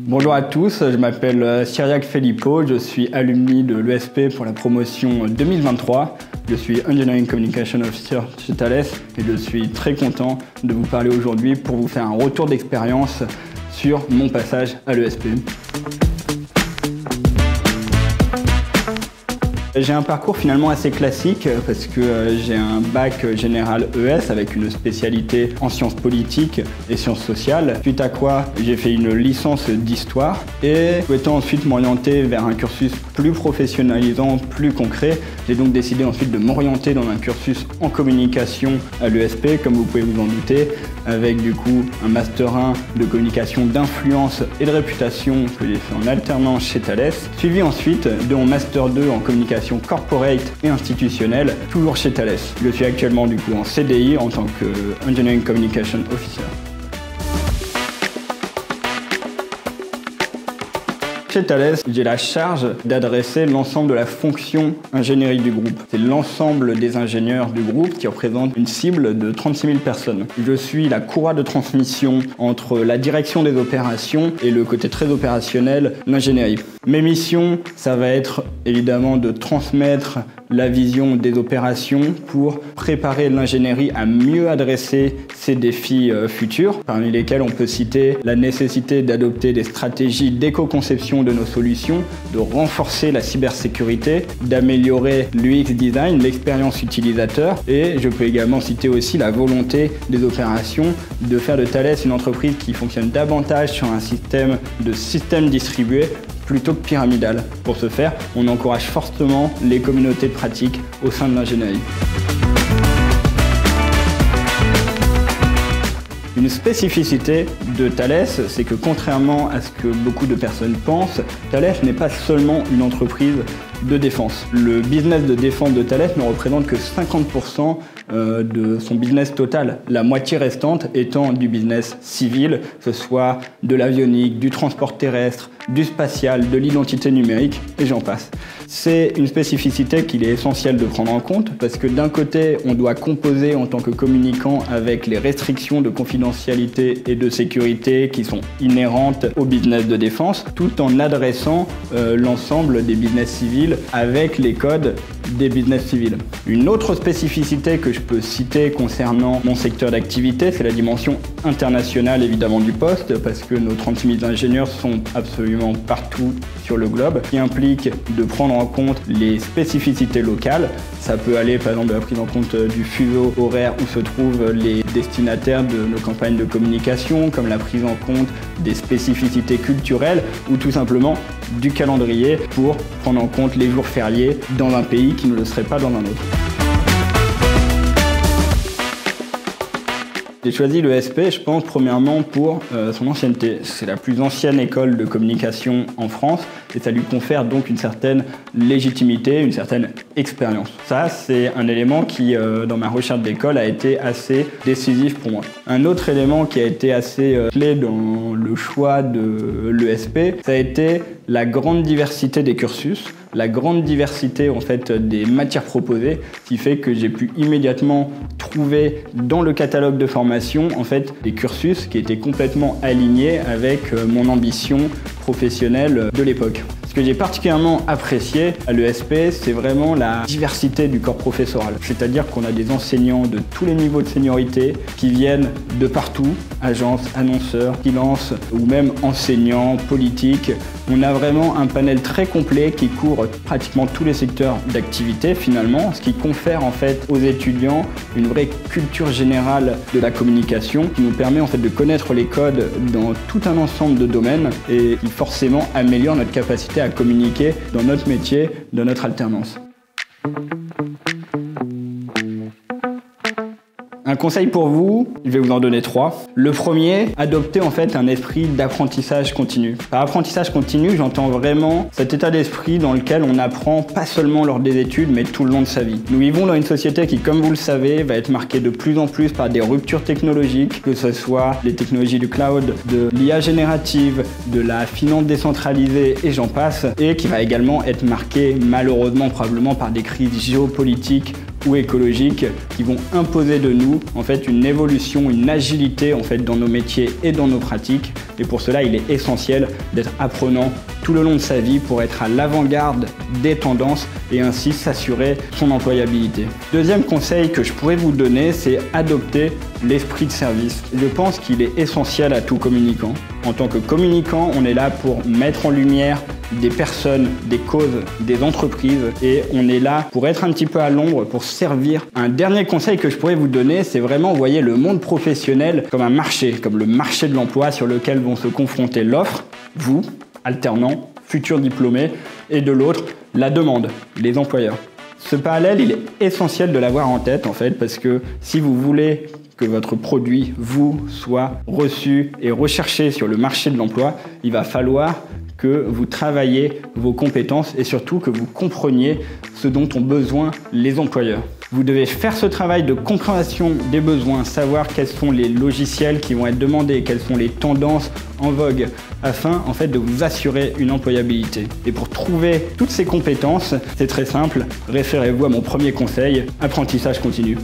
Bonjour à tous, je m'appelle Cyriac Filippo, je suis alumni de l'ESP pour la promotion 2023. Je suis Engineering Communication Officer chez Thales et je suis très content de vous parler aujourd'hui pour vous faire un retour d'expérience sur mon passage à l'ESP. J'ai un parcours finalement assez classique parce que j'ai un bac général ES avec une spécialité en sciences politiques et sciences sociales, suite à quoi j'ai fait une licence d'histoire et souhaitant ensuite m'orienter vers un cursus plus professionnalisant, plus concret, j'ai donc décidé ensuite de m'orienter dans un cursus en communication à l'ESP, comme vous pouvez vous en douter, avec du coup un Master 1 de communication d'influence et de réputation que j'ai fait en alternance chez Thales, suivi ensuite de mon Master 2 en communication corporate et institutionnelle, toujours chez Thales. Je suis actuellement du coup en CDI en tant que Engineering Communication Officer. Chez Thales, j'ai la charge d'adresser l'ensemble de la fonction ingénierie du groupe. C'est l'ensemble des ingénieurs du groupe qui représente une cible de 36 000 personnes. Je suis la courroie de transmission entre la direction des opérations et le côté très opérationnel, l'ingénierie. Mes missions, ça va être évidemment de transmettre la vision des opérations pour préparer l'ingénierie à mieux adresser ces défis futurs, parmi lesquels on peut citer la nécessité d'adopter des stratégies d'éco-conception de nos solutions, de renforcer la cybersécurité, d'améliorer l'UX design, l'expérience utilisateur, et je peux également citer aussi la volonté des opérations de faire de Thales une entreprise qui fonctionne davantage sur un système distribué plutôt que pyramidal. Pour ce faire, on encourage fortement les communautés de pratique au sein de l'ingénierie. Une spécificité de Thales, c'est que contrairement à ce que beaucoup de personnes pensent, Thales n'est pas seulement une entreprise de défense. Le business de défense de Thales ne représente que 50% de son business total, la moitié restante étant du business civil, que ce soit de l'avionique, du transport terrestre, du spatial, de l'identité numérique, et j'en passe. C'est une spécificité qu'il est essentiel de prendre en compte parce que d'un côté, on doit composer en tant que communicant avec les restrictions de confidentialité et de sécurité qui sont inhérentes au business de défense, tout en adressant l'ensemble des business civils avec les codes des business civils. Une autre spécificité que je peux citer concernant mon secteur d'activité, c'est la dimension internationale évidemment du poste, parce que nos 36 000 ingénieurs sont absolument partout sur le globe, qui implique de prendre en compte les spécificités locales. Ça peut aller par exemple de la prise en compte du fuseau horaire où se trouvent les destinataires de nos campagnes de communication, comme la prise en compte des spécificités culturelles ou tout simplement du calendrier pour prendre en compte les jours fériés dans un pays qui ne le serait pas dans un autre. J'ai choisi l'ESP, je pense, premièrement pour son ancienneté. C'est la plus ancienne école de communication en France et ça lui confère donc une certaine légitimité, une certaine expérience. Ça, c'est un élément qui, dans ma recherche d'école, a été assez décisif pour moi. Un autre élément qui a été assez clé dans le choix de l'ESP, ça a été la grande diversité des cursus, la grande diversité en fait des matières proposées, qui fait que j'ai pu immédiatement trouver dans le catalogue de formation en fait des cursus qui étaient complètement alignés avec mon ambition professionnelle de l'époque. Ce que j'ai particulièrement apprécié à l'ESP, c'est vraiment la diversité du corps professoral. C'est-à-dire qu'on a des enseignants de tous les niveaux de seniorité qui viennent de partout, agences, annonceurs, freelance ou même enseignants, politiques. On a vraiment un panel très complet qui couvre pratiquement tous les secteurs d'activité finalement, ce qui confère en fait aux étudiants une vraie culture générale de la communication qui nous permet en fait de connaître les codes dans tout un ensemble de domaines et qui forcément améliore notre capacité à communiquer dans notre métier, dans notre alternance. Un conseil pour vous, je vais vous en donner 3. Le premier, adopter en fait un esprit d'apprentissage continu. Par apprentissage continu, j'entends vraiment cet état d'esprit dans lequel on apprend pas seulement lors des études, mais tout le long de sa vie. Nous vivons dans une société qui, comme vous le savez, va être marquée de plus en plus par des ruptures technologiques, que ce soit les technologies du cloud, de l'IA générative, de la finance décentralisée et j'en passe, et qui va également être marquée malheureusement probablement par des crises géopolitiques ou écologiques qui vont imposer de nous en fait une évolution, une agilité en fait dans nos métiers et dans nos pratiques. Et pour cela, il est essentiel d'être apprenant tout le long de sa vie pour être à l'avant-garde des tendances et ainsi s'assurer son employabilité. Deuxième conseil que je pourrais vous donner, c'est adopter l'esprit de service. Je pense qu'il est essentiel à tout communicant. En tant que communicant, on est là pour mettre en lumière des personnes, des causes, des entreprises et on est là pour être un petit peu à l'ombre, pour servir. Un dernier conseil que je pourrais vous donner, c'est vraiment voyez le monde professionnel comme un marché, comme le marché de l'emploi sur lequel vont se confronter l'offre, vous, alternants, futurs diplômés, et de l'autre, la demande, les employeurs. Ce parallèle, il est essentiel de l'avoir en tête en fait, parce que si vous voulez que votre produit, vous, soit reçu et recherché sur le marché de l'emploi, il va falloir que vous travaillez vos compétences et surtout que vous compreniez ce dont ont besoin les employeurs. Vous devez faire ce travail de compréhension des besoins, savoir quels sont les logiciels qui vont être demandés, quelles sont les tendances en vogue, afin en fait de vous assurer une employabilité. Et pour trouver toutes ces compétences, c'est très simple, référez-vous à mon premier conseil, apprentissage continu.